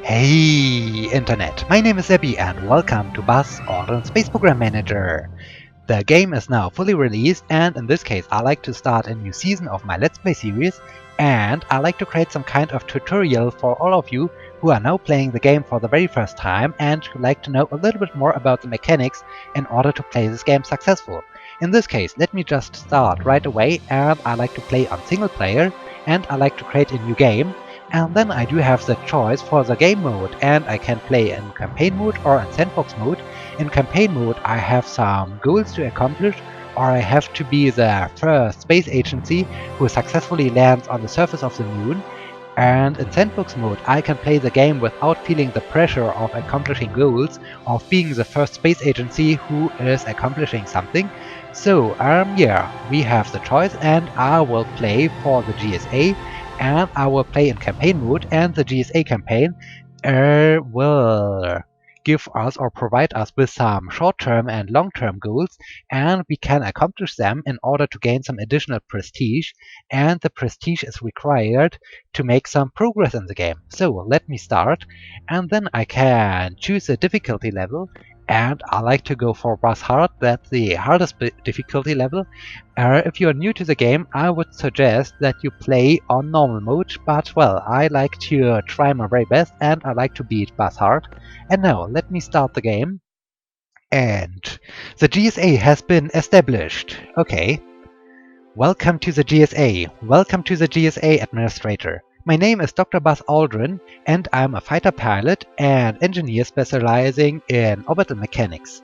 Hey Internet, my name is Abby and welcome to Buzz Aldrin Space Program Manager. The game is now fully released, and in this case I like to start a new season of my Let's Play series, and I like to create some kind of tutorial for all of you who are now playing the game for the very first time and who like to know a little bit more about the mechanics in order to play this game successful. In this case, let me just start right away, and I like to play on single player, and I like to create a new game. And then I do have the choice for the game mode, and I can play in campaign mode or in sandbox mode. In campaign mode I have some goals to accomplish, or I have to be the first space agency who successfully lands on the surface of the moon. And in sandbox mode I can play the game without feeling the pressure of accomplishing goals, of being the first space agency who is accomplishing something. So yeah, we have the choice, and I will play for the GSA, and I will play in campaign mode, and the GSA campaign will give us or provide us with some short-term and long-term goals, and we can accomplish them in order to gain some additional prestige, and the prestige is required to make some progress in the game. So let me start, and then I can choose a difficulty level, and I like to go for Boss Hard. That's the hardest difficulty level. If you are new to the game, I would suggest that you play on normal mode, but well, I like to try my very best and I like to beat Boss Hard. And now, let me start the game. And the GSA has been established. Okay. Welcome to the GSA. Welcome to the GSA Administrator. My name is Dr. Buzz Aldrin, and I'm a fighter pilot and engineer specializing in orbital mechanics.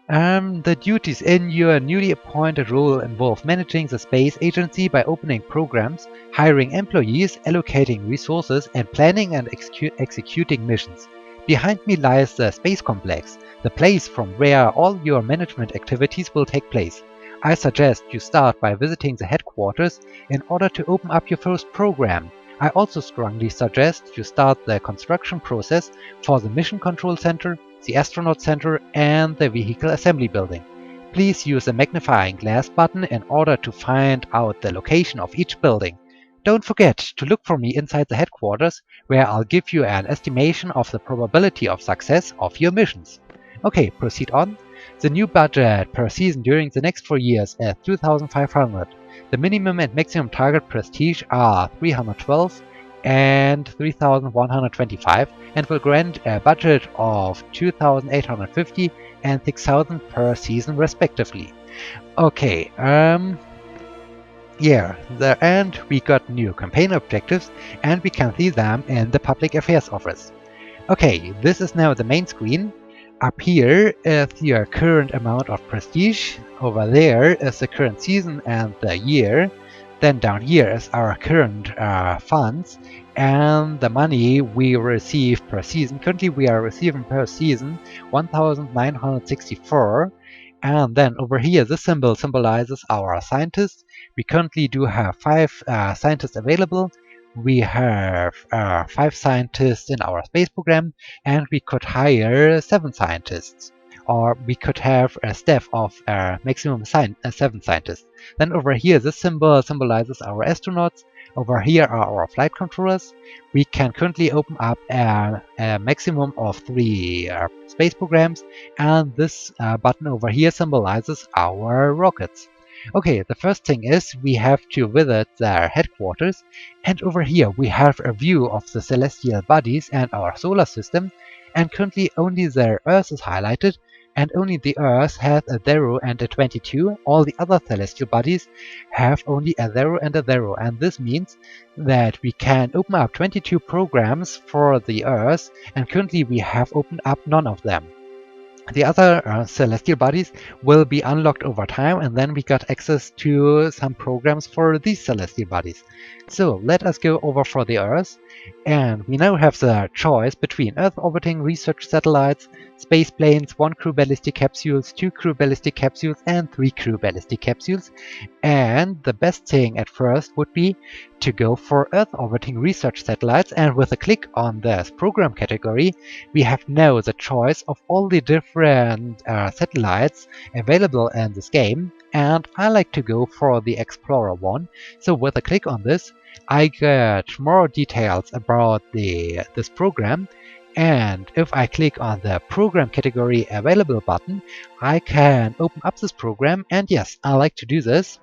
The duties in your newly appointed role involve managing the space agency by opening programs, hiring employees, allocating resources, and planning and executing missions. Behind me lies the space complex, the place from where all your management activities will take place. I suggest you start by visiting the headquarters in order to open up your first program. I also strongly suggest you start the construction process for the Mission Control Center, the Astronaut Center, and the Vehicle Assembly Building. Please use the magnifying glass button in order to find out the location of each building. Don't forget to look for me inside the headquarters, where I'll give you an estimation of the probability of success of your missions. Okay, proceed on. The new budget per season during the next 4 years is 2,500. The minimum and maximum target prestige are 312 and 3,125, and will grant a budget of 2,850 and 6,000 per season respectively. Okay, and we got new campaign objectives, and we can see them in the Public Affairs Office. Okay, this is now the main screen. Up here is your current amount of prestige. Over there is the current season and the year. Then down here is our current funds and the money we receive per season. Currently we are receiving per season 1,964. And then over here this symbol symbolizes our scientists. We currently do have 5 scientists available. We have 5 scientists in our space program, and we could hire 7 scientists. Or we could have a staff of maximum 7 scientists. Then over here, this symbol symbolizes our astronauts. Over here are our flight controllers. We can currently open up a maximum of 3 space programs, and this button over here symbolizes our rockets. Okay, the first thing is we have to visit their headquarters, and over here we have a view of the celestial bodies and our solar system, and currently only the Earth is highlighted, and only the Earth has a 0 and a 22. All the other celestial bodies have only a 0 and a 0, and this means that we can open up 22 programs for the Earth, and currently we have opened up none of them. The other celestial bodies will be unlocked over time, and then we got access to some programs for these celestial bodies. So let us go over for the Earth, and we now have the choice between Earth orbiting research satellites, space planes, 1 crew ballistic capsules, 2 crew ballistic capsules, and 3 crew ballistic capsules. And the best thing at first would be to go for Earth orbiting research satellites, and with a click on this program category, we have now the choice of all the different satellites available in this game. and I like to go for the Explorer one. So with a click on this, I get more details about this program. And if I click on the Program Category Available button, I can open up this program, and yes, I like to do this.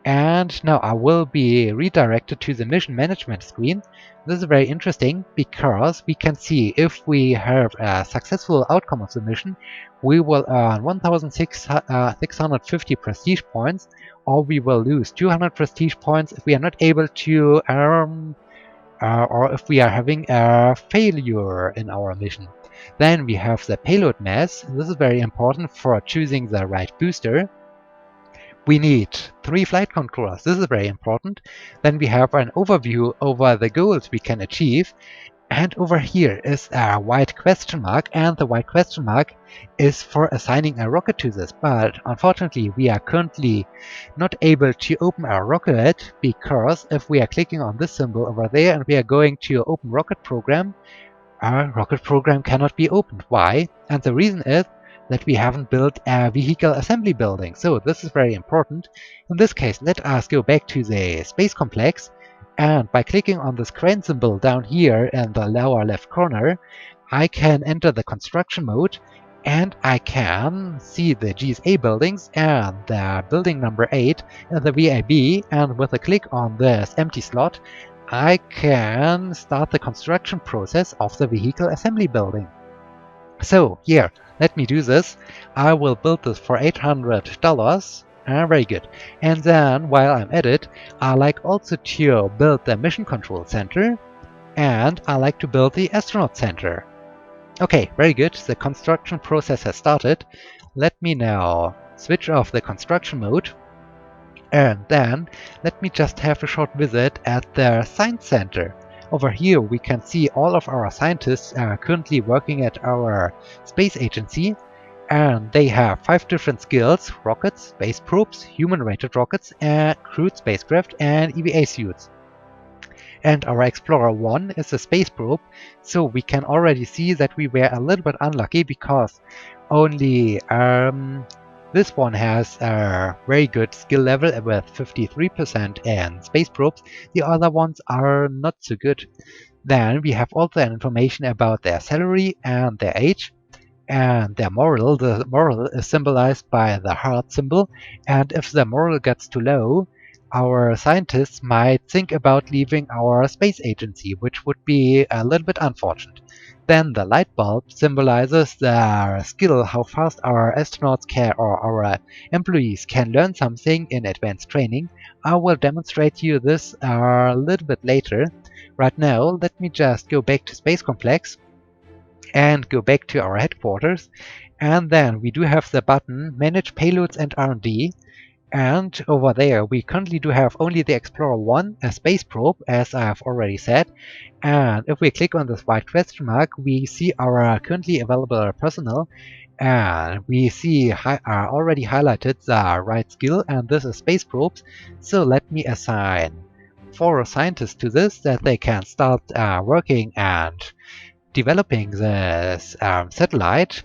And now I will be redirected to the mission management screen. This is very interesting because we can see if we have a successful outcome of the mission, we will earn 1,650 prestige points, or we will lose 200 prestige points if we are not able to or if we are having a failure in our mission. Then we have the payload mass. This is very important for choosing the right booster. We need 3 flight controllers. This is very important. Then we have an overview over the goals we can achieve. And over here is a white question mark, and the white question mark is for assigning a rocket to this. But unfortunately, we are currently not able to open our rocket, because if we are clicking on this symbol over there and we are going to open rocket program, our rocket program cannot be opened. Why? And the reason is that we haven't built a vehicle assembly building. So this is very important. In this case, let us go back to the space complex, and by clicking on this crane symbol down here in the lower left corner, I can enter the construction mode, and I can see the GSA buildings and the building number 8 and the VIB, and with a click on this empty slot, I can start the construction process of the vehicle assembly building. So here, let me do this. I will build this for $800. Very good. And then, while I'm at it, I like also to build the mission control center, and I like to build the astronaut center. Okay, very good. The construction process has started. Let me now switch off the construction mode. And then let me just have a short visit at the Science Center. Over here we can see all of our scientists currently working at our space agency, and they have 5 different skills: rockets, space probes, human-rated rockets, crewed spacecraft, and EVA suits. And our Explorer 1 is a space probe, so we can already see that we were a little bit unlucky because only this one has a very good skill level with 53% in space probes. The other ones are not so good. Then we have also information about their salary and their age and their moral. The moral is symbolized by the heart symbol, and if the moral gets too low, our scientists might think about leaving our space agency, which would be a little bit unfortunate. Then the light bulb symbolizes their skill, how fast our astronauts can, or our employees can learn something in advanced training. I will demonstrate you this a little bit later. Right now, let me just go back to Space Complex and go back to our headquarters. And then we do have the button Manage Payloads and R&D. And over there, we currently do have only the Explorer 1, a space probe, as I have already said. And if we click on this white question mark, we see our currently available personnel. And we see already highlighted the right skill, and this is space probes. So let me assign 4 scientists to this, that they can start working and developing this satellite.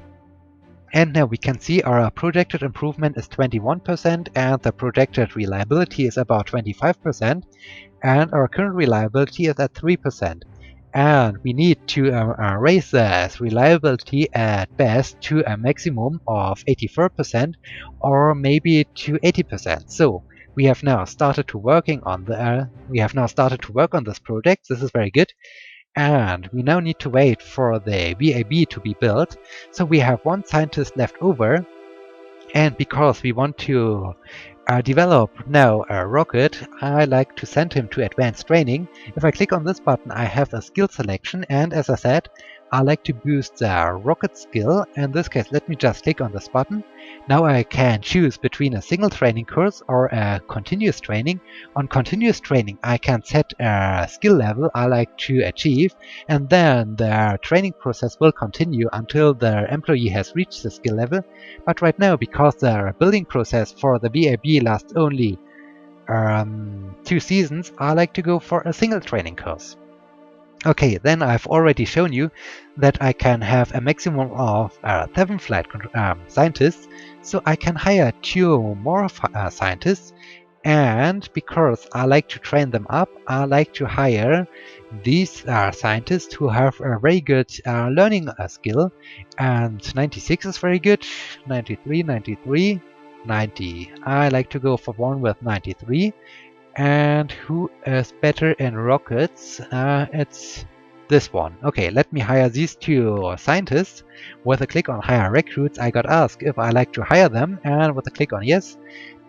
And now we can see our projected improvement is 21%, and the projected reliability is about 25%, and our current reliability is at 3%. And we need to raise this reliability at best to a maximum of 84%, or maybe to 80%. So we have now started to working on this project. This is very good. And we now need to wait for the VAB to be built. So we have 1 scientist left over, and because we want to develop now a rocket, I like to send him to advanced training. If I click on this button, I have a skill selection, and as I said, I like to boost the rocket skill. In this case, let me just click on this button. Now I can choose between a single training course or a continuous training. On continuous training, I can set a skill level I like to achieve, and then the training process will continue until the employee has reached the skill level. But right now, because the building process for the VAB lasts only 2 seasons, I like to go for a single training course. Okay, then I've already shown you that I can have a maximum of 7 scientists, so I can hire 2 more scientists, and because I like to train them up, I like to hire these scientists who have a very good learning skill, and 96 is very good, 93, 93, 90. I like to go for one with 93. And who is better in rockets? It's this one. Okay, let me hire these 2 scientists. With a click on hire recruits, I got asked if I like to hire them, and with a click on yes,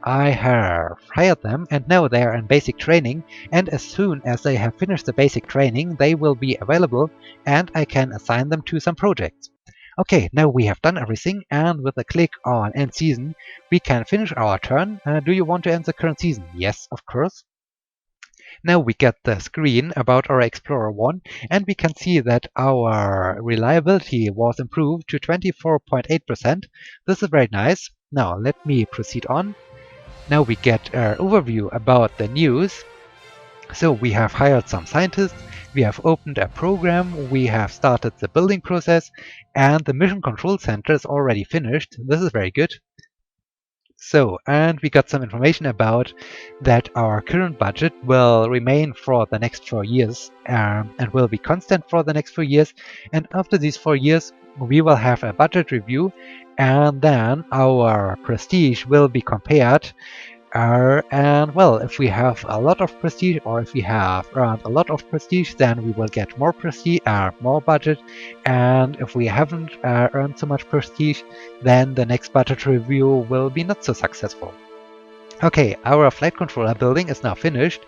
I have hired them, and now they are in basic training, and as soon as they have finished the basic training, they will be available, and I can assign them to some projects. Okay, now we have done everything, and with a click on End Season, we can finish our turn. Do you want to end the current season? Yes, of course. Now we get the screen about our Explorer 1, and we can see that our reliability was improved to 24.8%. This is very nice. Now let me proceed on. Now we get an overview about the news. So we have hired some scientists, we have opened a program, we have started the building process, and the mission control center is already finished. This is very good. So, and we got some information about that our current budget will remain for the next 4 years and will be constant for the next 4 years. And after these 4 years, we will have a budget review, and then our prestige will be compared. And well, if we have a lot of prestige, or if we have around a lot of prestige, then we will get more prestige, more budget. And if we haven't earned so much prestige, then the next budget review will be not so successful. Okay, our flight controller building is now finished.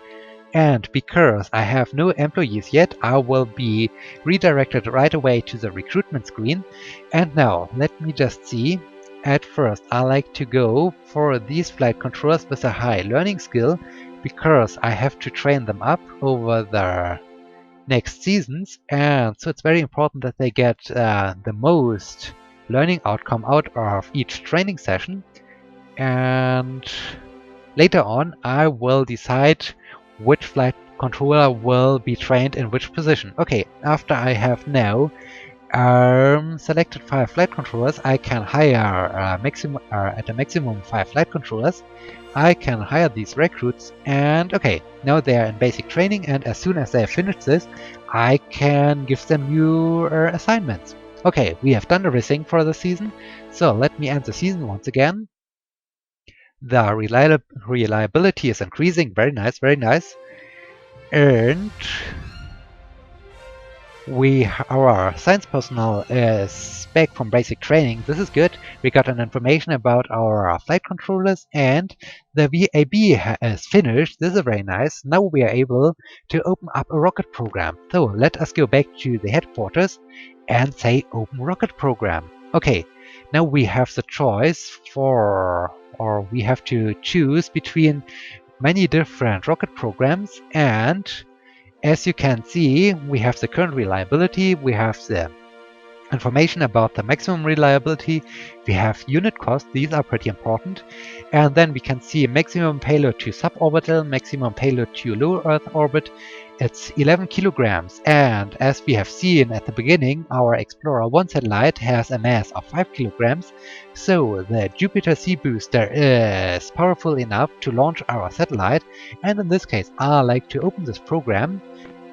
And because I have no employees yet, I will be redirected right away to the recruitment screen. And now, let me just see. At first, I like to go for these flight controllers with a high learning skill, because I have to train them up over the next seasons, and so it's very important that they get the most learning outcome out of each training session. And later on, I will decide which flight controller will be trained in which position. Okay, after I have now selected 5 flight controllers, I can hire at a maximum 5 flight controllers. I can hire these recruits, and okay, now they are in basic training, and as soon as they have finished this, I can give them new assignments. Okay, we have done everything for the season, so let me end the season once again. The reliability is increasing, very nice, very nice. And our science personnel is back from basic training. This is good. We got an information about our flight controllers, and the VAB is finished. This is very nice. Now we are able to open up a rocket program. So let us go back to the headquarters and say open rocket program. Okay, now we have the choice or we have to choose between many different rocket programs, and as you can see, we have the current reliability, we have the information about the maximum reliability, we have unit cost, these are pretty important, and then we can see maximum payload to suborbital, maximum payload to low Earth orbit. It's 11 kilograms, and as we have seen at the beginning, our Explorer 1 satellite has a mass of 5 kilograms, so the Jupiter Sea Booster is powerful enough to launch our satellite, and in this case I like to open this program.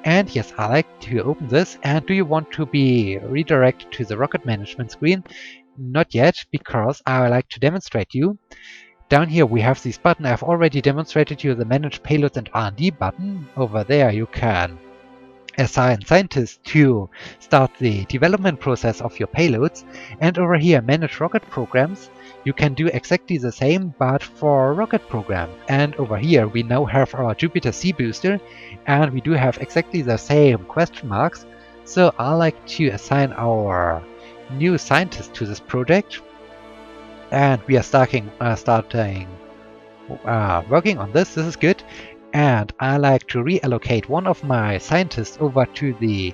And yes, I like to open this. And do you want to be redirected to the rocket management screen? Not yet, because I like to demonstrate you. Down here we have this button. I've already demonstrated you the Manage Payloads and R&D button. Over there you can assign scientists to start the development process of your payloads. And over here, Manage Rocket Programs. You can do exactly the same, but for rocket program. And over here we now have our Jupiter Sea Booster, and we do have exactly the same question marks. So I like to assign our new scientist to this project, and we are starting working on this. This is good, and I like to reallocate one of my scientists over to the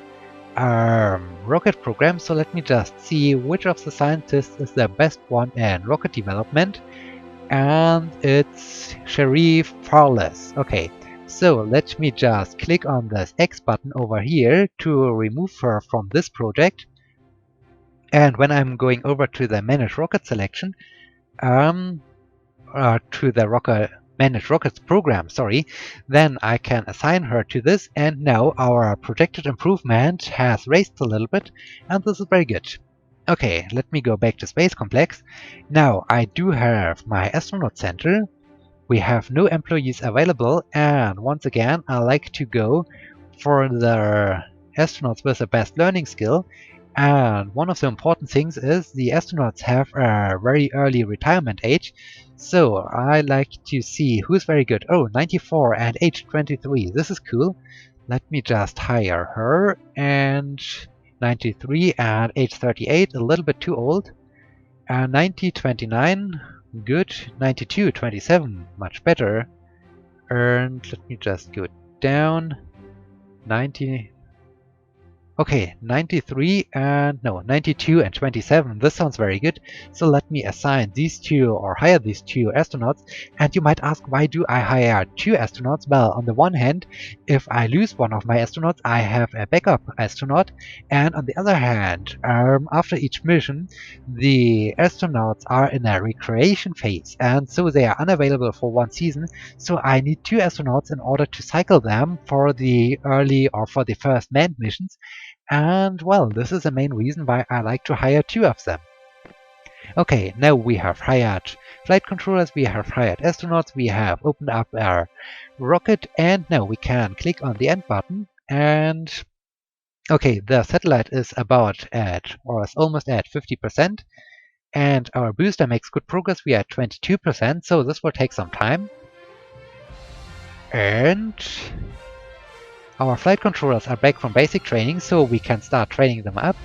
rocket program. So let me just see which of the scientists is the best one in rocket development, and it's Sharif Farless. Okay, So let me just click on this X button over here to remove her from this project. And when I'm going over to the Manage Rocket selection, to the Manage Rockets program, sorry, then I can assign her to this, and now our projected improvement has raised a little bit, and this is very good. Okay, let me go back to Space Complex. Now I do have my astronaut center. We have no employees available, and once again I like to go for the astronauts with the best learning skill. And one of the important things is the astronauts have a very early retirement age, so I like to see who's very good. Oh, 94 and age 23, this is cool. Let me just hire her, and 93 and age 38, a little bit too old. 90, 29, good. 92, 27, much better. And let me just go down. 90. Okay, 93 and no, 92 and 27. This sounds very good. So let me assign these two or hire these two astronauts. And you might ask, why do I hire two astronauts? Well, on the one hand, if I lose one of my astronauts, I have a backup astronaut. And on the other hand, after each mission, the astronauts are in a recreation phase, and so they are unavailable for one season. So I need two astronauts in order to cycle them for the early or for the first manned missions. And well, this is the main reason why I like to hire two of them. Okay, now we have hired flight controllers, we have hired astronauts, we have opened up our rocket, and now we can click on the end button. And okay, the satellite is about at, or is almost at 50%, and our booster makes good progress. We are at 22%, so this will take some time. And our flight controllers are back from basic training, so we can start training them up.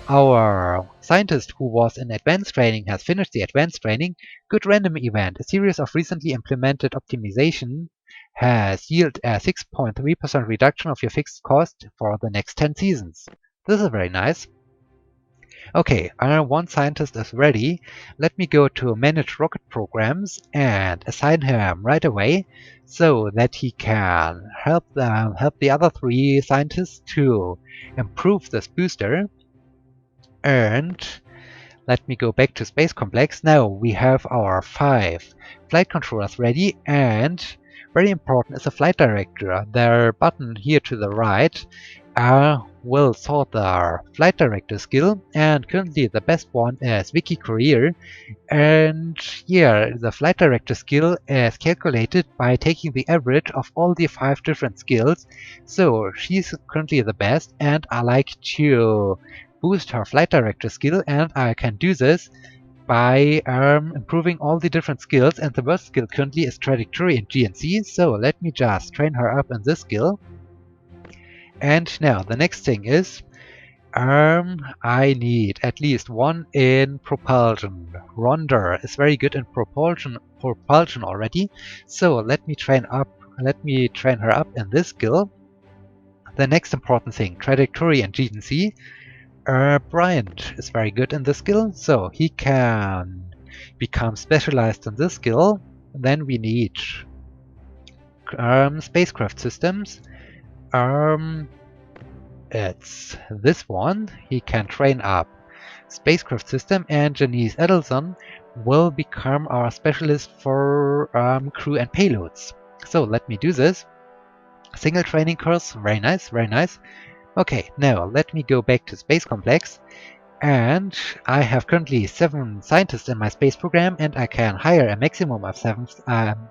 Our scientist who was in advanced training has finished the advanced training. Good random event. A series of recently implemented optimization has yielded a 6.3% reduction of your fixed cost for the next 10 seasons. This is very nice. Okay, our one scientist is ready. Let me go to Manage Rocket Programs and assign him right away so that he can help the other three scientists to improve this booster. And let me go back to Space Complex. Now we have our 5 flight controllers ready, and very important is the flight director. Their button here to the right will sort the flight director skill, and currently the best one is Wiki Career. And here the flight director skill is calculated by taking the average of all the 5 different skills. So she's currently the best, and I like to boost her flight director skill, and I can do this by improving all the different skills. And the worst skill currently is trajectory and GNC, so let me just train her up in this skill. And now the next thing is I need at least one in propulsion. Rhonda is very good in propulsion already, so let me train her up in this skill. The next important thing, trajectory and GNC. Bryant is very good in this skill, so he can become specialized in this skill. Then we need spacecraft systems. It's this one. He can train up spacecraft system, and Janice Edelson will become our specialist for crew and payloads. So let me do this. Single training course, very nice, very nice. Okay, now let me go back to Space Complex, and I have currently 7 scientists in my space program, and I can hire a maximum of 7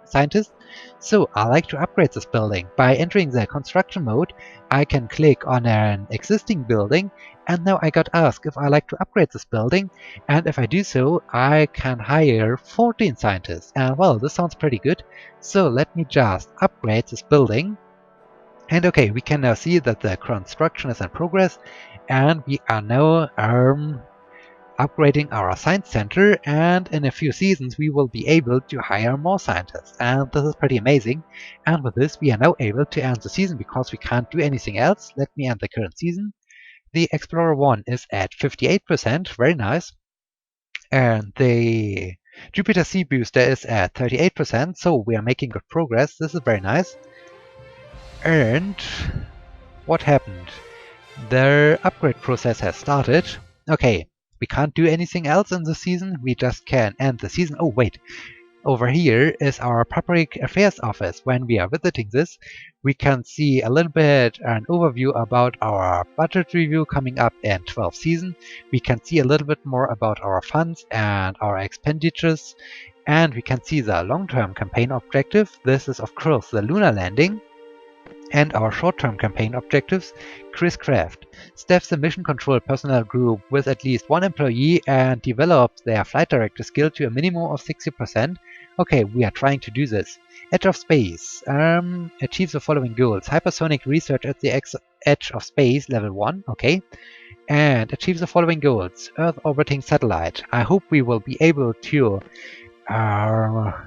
scientists. So I like to upgrade this building. By entering the construction mode, I can click on an existing building, and now I got asked if I like to upgrade this building, and if I do so, I can hire 14 scientists. And well, this sounds pretty good. So let me just upgrade this building. And okay, we can now see that the construction is in progress, and we are now upgrading our science center, and in a few seasons we will be able to hire more scientists, and this is pretty amazing. And with this we are now able to end the season because we can't do anything else. Let me end the current season. The Explorer 1 is at 58%, very nice, and the Jupiter Sea booster is at 38%, so we are making good progress. This is very nice. And what happened? Their upgrade process has started. Okay, we can't do anything else in the season, we just can end the season. Oh wait, over here is our Public Affairs office. When we are visiting this, we can see a little bit an overview about our budget review coming up in 12th season. We can see a little bit more about our funds and our expenditures. And we can see the long-term campaign objective. This is of course the lunar landing. And our short-term campaign objectives: Chris Craft staffs the mission control personnel group with at least one employee and develops their flight director skill to a minimum of 60%. Okay, we are trying to do this. Edge of Space achieves the following goals: hypersonic research at the edge of space, level 1, okay, and achieves the following goals: Earth orbiting satellite. I hope we will be able to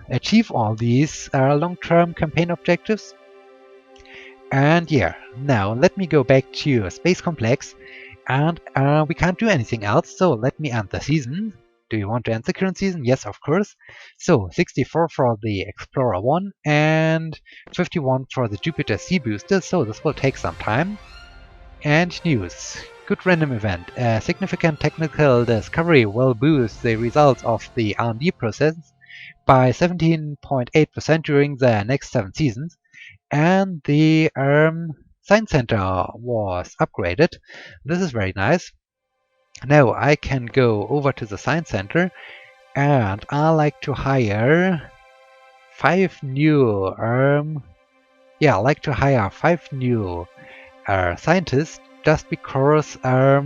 achieve all these long-term campaign objectives. And yeah, now let me go back to Space Complex, and we can't do anything else, so let me end the season. Do you want to end the current season? Yes, of course. So 64 for the Explorer 1 and 51 for the Jupiter Sea Booster, so this will take some time. And news. Good random event. A significant technical discovery will boost the results of the R&D process by 17.8% during the next 7 seasons. And the Science Center was upgraded. This is very nice. Now I can go over to the Science Center, and I like to hire 5 new I like to hire 5 new scientists, just because I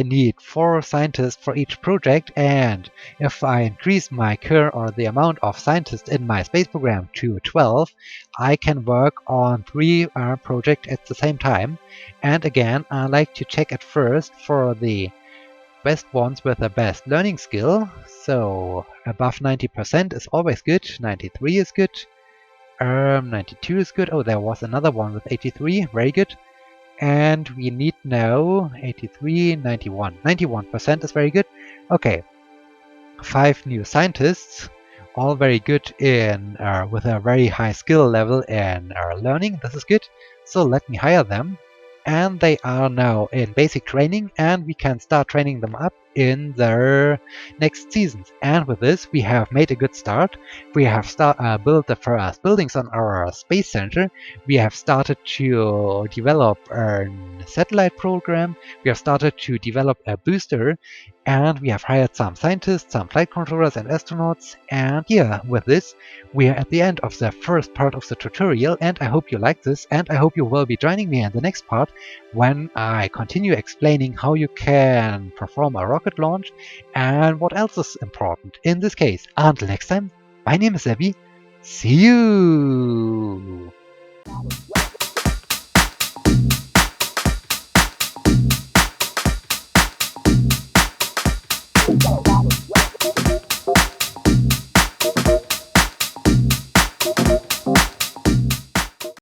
need 4 scientists for each project, and if I increase my curve or the amount of scientists in my space program to 12, I can work on 3 projects at the same time. And again, I like to check at first for the best ones with the best learning skill. So above 90% is always good, 93 is good, 92 is good. Oh, there was another one with 83, very good. And we need now 83, 91. 91% is very good. Okay, 5 new scientists, all very good in with a very high skill level in learning. This is good. So let me hire them. And they are now in basic training, and we can start training them up in their next seasons. And with this, we have made a good start. We have built the first buildings on our space center. We have started to develop a satellite program. We have started to develop a booster, and we have hired some scientists, some flight controllers and astronauts. And yeah, with this, we are at the end of the first part of the tutorial, and I hope you like this, and I hope you will be joining me in the next part when I continue explaining how you can perform a rocket launch and what else is important in this case. Until next time, my name is Abby. See you!